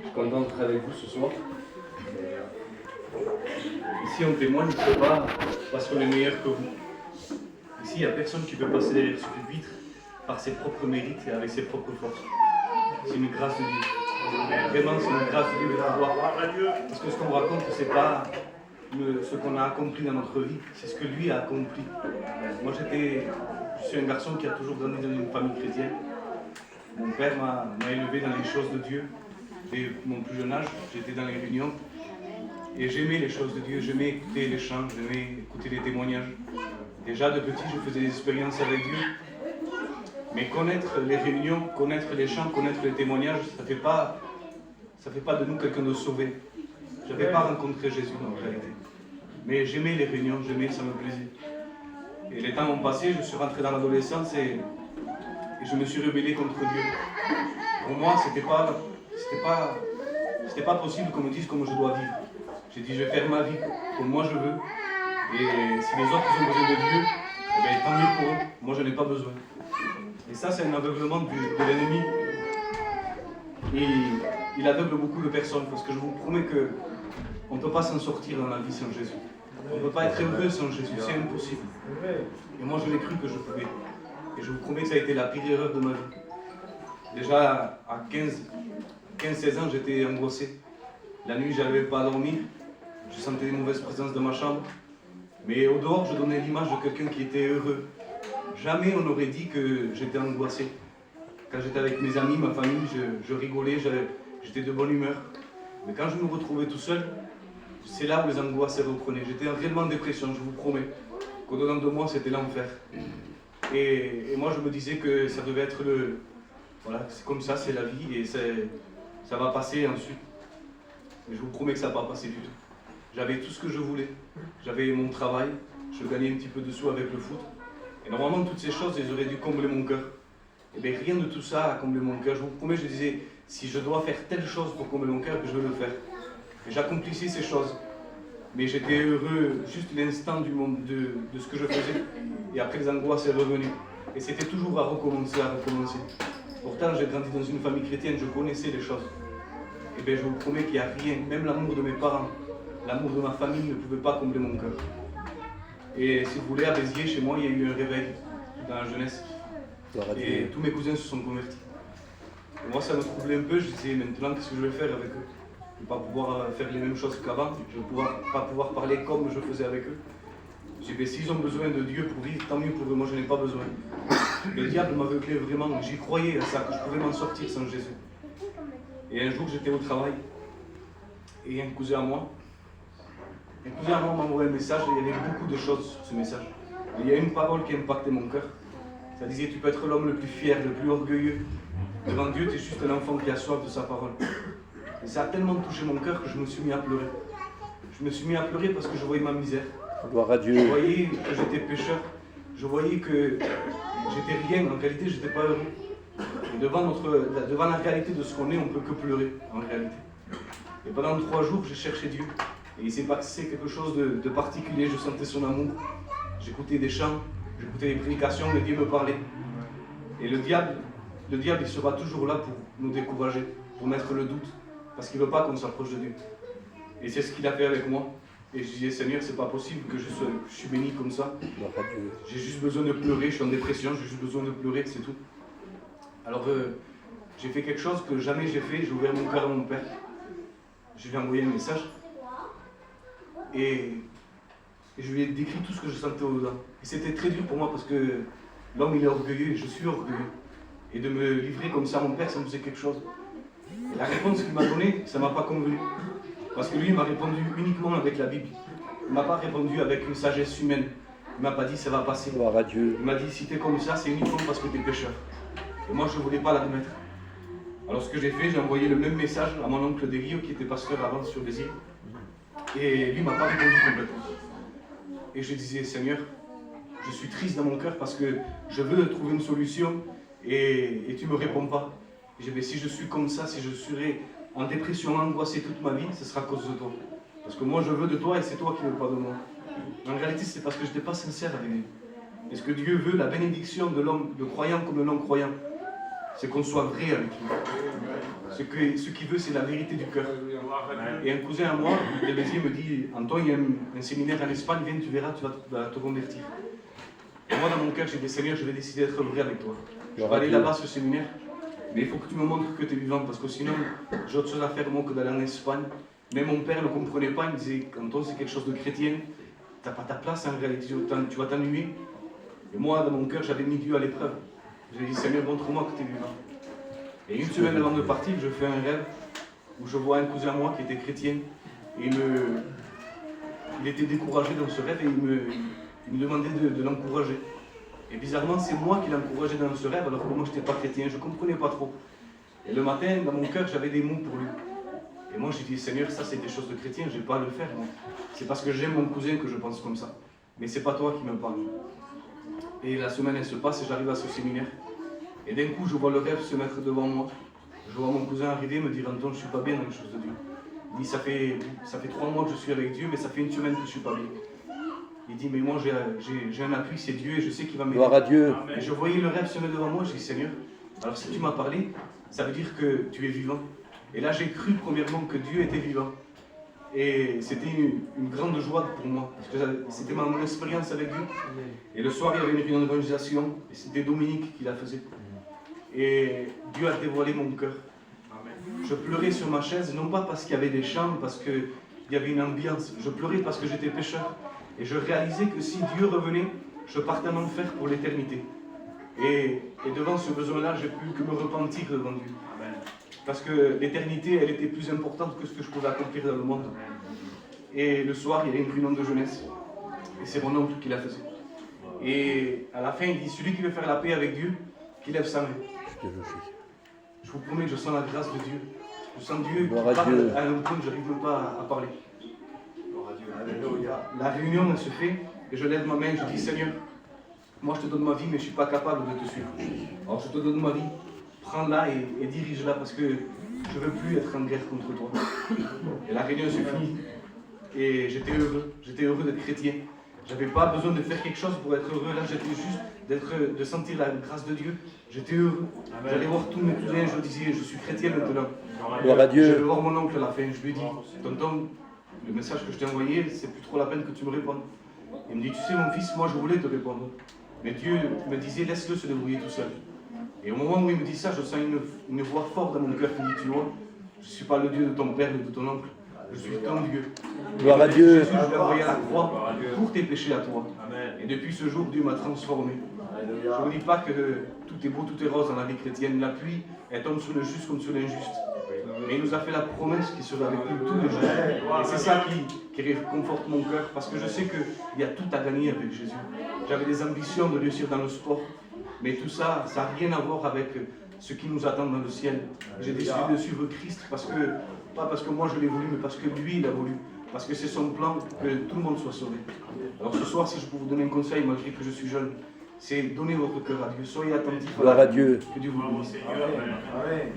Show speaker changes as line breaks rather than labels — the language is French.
Je suis content d'être avec vous ce soir. Ici, on témoigne, c'est pas parce qu'on est meilleur que vous. Ici, il n'y a personne qui peut passer derrière ce pupitre par ses propres mérites et avec ses propres forces. C'est une grâce de Dieu. Vraiment, c'est une grâce de Dieu de pouvoir. Parce que ce qu'on raconte, c'est pas ce qu'on a accompli dans notre vie, c'est ce que lui a accompli. Moi, je suis un garçon qui a toujours grandi dans une famille chrétienne. Mon père m'a élevé dans les choses de Dieu. Dès mon plus jeune âge, j'étais dans les réunions. Et j'aimais les choses de Dieu, j'aimais écouter les chants, j'aimais écouter les témoignages. Déjà de petit, je faisais des expériences avec Dieu. Mais connaître les réunions, connaître les chants, connaître les témoignages, ça fait pas de nous quelqu'un de sauvé. Je n'avais pas rencontré Jésus en réalité. Mais j'aimais les réunions, ça me plaisait. Et les temps ont passé, je suis rentré dans l'adolescence et je me suis rebellé contre Dieu. Pour moi, c'était pas possible qu'on me dise comment je dois vivre. J'ai dit, je vais faire ma vie comme moi je veux. Et si les autres ont besoin de Dieu, eh bien, tant mieux pour eux. Moi, je n'ai pas besoin. Et ça, c'est un aveuglement de l'ennemi. Et il aveugle beaucoup de personnes, parce que je vous promets qu'on ne peut pas s'en sortir dans la vie sans Jésus. On ne peut pas être heureux sans Jésus, c'est impossible. Et moi, je l'ai cru que je pouvais. Et je vous promets que ça a été la pire erreur de ma vie. Déjà, à 15-16 ans, j'étais angoissé. La nuit, je n'arrivais pas à dormir. Je sentais des mauvaises présences dans ma chambre. Mais au dehors, je donnais l'image de quelqu'un qui était heureux. Jamais on n'aurait dit que j'étais angoissé. Quand j'étais avec mes amis, ma famille, je rigolais, j'étais de bonne humeur. Mais quand je me retrouvais tout seul, c'est là où les angoisses se reprenaient. J'étais réellement en dépression, je vous promets. Qu'au-dedans de moi, c'était l'enfer. Et moi, je me disais que ça devait être Voilà, c'est comme ça, c'est la vie, et ça va passer ensuite. Mais je vous promets que ça n'a pas passé du tout. J'avais tout ce que je voulais. J'avais mon travail, je gagnais un petit peu de sous avec le foot. Et normalement, toutes ces choses, elles auraient dû combler mon cœur. Et bien, rien de tout ça a comblé mon cœur. Je vous promets, je disais, si je dois faire telle chose pour combler mon cœur, je vais le faire. Et j'accomplissais ces choses. Mais j'étais heureux juste l'instant de ce que je faisais. Et après, les angoisses sont revenues. Et c'était toujours à recommencer, à recommencer. Pourtant, j'ai grandi dans une famille chrétienne, je connaissais les choses. Et bien, je vous promets qu'il n'y a rien, même l'amour de mes parents, l'amour de ma famille ne pouvait pas combler mon cœur. Et si vous voulez, à Béziers, chez moi, il y a eu un réveil dans la jeunesse. Et tous mes cousins se sont convertis. Et moi, ça me troublait un peu. Je disais, maintenant, qu'est-ce que je vais faire avec eux? Je ne vais pas pouvoir faire les mêmes choses qu'avant. Je ne vais pas pouvoir parler comme je faisais avec eux. J'ai dit, s'ils ont besoin de Dieu pour vivre, tant mieux pour eux. Moi, je n'ai pas besoin. Le diable m'aveuglait vraiment. J'y croyais à ça, que je pouvais m'en sortir sans Jésus. Et un jour, j'étais au travail. Et un cousin à moi m'a envoyé un message. Et il y avait beaucoup de choses sur ce message. Et il y a une parole qui a impacté mon cœur. Ça disait, tu peux être l'homme le plus fier, le plus orgueilleux. Devant Dieu, tu es juste un enfant qui a soif de sa parole. Et ça a tellement touché mon cœur que je me suis mis à pleurer. Je me suis mis à pleurer parce que je voyais ma misère.
Gloire à Dieu.
Je voyais que j'étais pécheur. Je voyais que j'étais rien. En réalité, je n'étais pas heureux. Et devant la réalité de ce qu'on est, on ne peut que pleurer, en réalité. Et pendant 3 jours, j'ai cherché Dieu. Et il s'est passé quelque chose de particulier. Je sentais son amour. J'écoutais des chants. J'écoutais les prédications, mais Dieu me parlait. Et le diable, il sera toujours là pour nous décourager, pour mettre le doute, parce qu'il ne veut pas qu'on s'approche de Dieu. Et c'est ce qu'il a fait avec moi. Et je disais, Seigneur, c'est pas possible que je suis béni comme ça. J'ai juste besoin de pleurer, je suis en dépression, j'ai juste besoin de pleurer, c'est tout. Alors, j'ai fait quelque chose que jamais j'ai fait, j'ai ouvert mon cœur à mon père. Je lui ai envoyé un message. Et je lui ai décrit tout ce que je sentais au-dedans. Et c'était très dur pour moi parce que l'homme il est orgueilleux et je suis orgueilleux. Et de me livrer comme ça à mon père, ça me faisait quelque chose. Et la réponse qu'il m'a donnée, ça ne m'a pas convenu. Parce que lui, il m'a répondu uniquement avec la Bible. Il ne m'a pas répondu avec une sagesse humaine. Il ne m'a pas dit ça va passer.
Gloire à Dieu.
Il m'a dit si tu es comme ça, c'est uniquement parce que tu es pécheur. Et moi, je ne voulais pas l'admettre. Alors ce que j'ai fait, j'ai envoyé le même message à mon oncle Delio qui était pasteur avant sur les îles. Et lui ne m'a pas répondu complètement. Et je disais, Seigneur, je suis triste dans mon cœur parce que je veux trouver une solution et tu ne me réponds pas. Et j'ai dit, si je suis comme ça, si je serai en dépression, angoissé toute ma vie, ce sera à cause de toi. Parce que moi, je veux de toi et c'est toi qui ne veux pas de moi. En réalité, c'est parce que je n'étais pas sincère avec lui. Et ce que Dieu veut, la bénédiction de l'homme, de croyant comme de non-croyant, c'est qu'on soit vrai avec lui. Ce qu'il veut, c'est la vérité du cœur. Et un cousin à moi, de Béziers, me dit, Antoine, il y a un séminaire en Espagne, viens, tu verras, tu vas te convertir. Et moi, dans mon cœur, j'ai dit, Seigneur, je vais décider d'être vrai avec toi. Je vais aller là-bas, ce séminaire, mais il faut que tu me montres que tu es vivant, parce que sinon, j'ai autre chose à faire, moi, que d'aller en Espagne. Même mon père ne comprenait pas, il me disait, Antoine, c'est quelque chose de chrétien, tu n'as pas ta place en réalité, tu vas t'ennuyer. Et moi, dans mon cœur, j'avais mis Dieu à l'épreuve. J'ai dit, Seigneur, montre-moi que tu es vivant. Et une semaine avant de partir, je fais un rêve où je vois un cousin à moi qui était chrétien. Et il était découragé dans ce rêve et il me demandait de l'encourager. Et bizarrement, c'est moi qui l'encourageais dans ce rêve alors que moi, je n'étais pas chrétien, je ne comprenais pas trop. Et le matin, dans mon cœur, j'avais des mots pour lui. Et moi, j'ai dit, Seigneur, ça c'est des choses de chrétien, je n'ai pas à le faire. C'est parce que j'aime mon cousin que je pense comme ça. Mais ce n'est pas toi qui me parles. Et la semaine, elle se passe et j'arrive à ce séminaire. Et d'un coup, je vois le rêve se mettre devant moi. Je vois mon cousin arriver et me dire, Antoine, je ne suis pas bien dans les choses de Dieu. Il dit, ça fait 3 mois que je suis avec Dieu, mais ça fait une semaine que je ne suis pas bien. Il dit, mais moi j'ai un appui, c'est Dieu et je sais qu'il va m'aider.
Gloire à Dieu.
Et je voyais le rêve se mettre devant moi, je dis, Seigneur, alors si tu m'as parlé, ça veut dire que tu es vivant. Et là, j'ai cru premièrement que Dieu était vivant. Et c'était une grande joie pour moi, parce que c'était mon expérience avec Dieu. Et le soir, il y avait une réunion d'évangélisation, et c'était Dominique qui la faisait. Et Dieu a dévoilé mon cœur. Je pleurais sur ma chaise, non pas parce qu'il y avait des chants, parce qu'il y avait une ambiance. Je pleurais parce que j'étais pécheur. Et je réalisais que si Dieu revenait, je partais en enfer pour l'éternité. Et devant ce besoin-là, j'ai pu que me repentir devant Dieu. Parce que l'éternité, elle était plus importante que ce que je pouvais accomplir dans le monde. Et le soir, il y a une réunion de jeunesse. Et c'est mon oncle qui la faisait. Et à la fin, il dit, celui qui veut faire la paix avec Dieu, qu'il lève sa main. Je vous promets que je sens la grâce de Dieu. Je sens Dieu qui parle à un point que je n'arrive même pas à parler. La réunion, elle se fait, et je lève ma main, je dis, Seigneur, moi je te donne ma vie, mais je ne suis pas capable de te suivre. Alors je te donne ma vie, prends-la et dirige-la, parce que je ne veux plus être en guerre contre toi. Et la réunion se finit, et j'étais heureux d'être chrétien. Je n'avais pas besoin de faire quelque chose pour être heureux, là j'étais juste de sentir la grâce de Dieu. J'étais heureux. J'allais voir tous mes cousins, je disais, je suis chrétien maintenant.
Gloire à Dieu.
Je vais voir mon oncle à la fin, je lui ai dit, tonton, le message que je t'ai envoyé, c'est plus trop la peine que tu me répondes. Il me dit, tu sais mon fils, moi je voulais te répondre. Mais Dieu me disait, laisse-le se débrouiller tout seul. Et au moment où il me dit ça, je sens une voix forte dans mon cœur qui me dit, tu vois, je ne suis pas le Dieu de ton père ou de ton oncle, je suis ton Dieu.
Gloire à Dieu.
Jésus, je l'ai envoyé à la croix pour tes péchés à toi. Et depuis ce jour, Dieu m'a transformé. Je ne vous dis pas que tout est beau, tout est rose dans la vie chrétienne. La pluie, elle tombe sur le juste comme sur l'injuste. Et il nous a fait la promesse qu'il serait avec nous tous les jours. Et c'est ça qui réconforte mon cœur, parce que je sais qu'il y a tout à gagner avec Jésus. J'avais des ambitions de réussir dans le sport, mais tout ça, ça n'a rien à voir avec ce qui nous attend dans le ciel. J'ai décidé de suivre Christ, pas parce que moi je l'ai voulu, mais parce que lui, il a voulu. Parce que c'est son plan que tout le monde soit sauvé. Alors ce soir, si je peux vous donner un conseil, malgré que je suis jeune, c'est donner votre cœur à Dieu. Soyez attentifs
Gloire à Dieu.
Que Dieu vous bénisse.
Amen.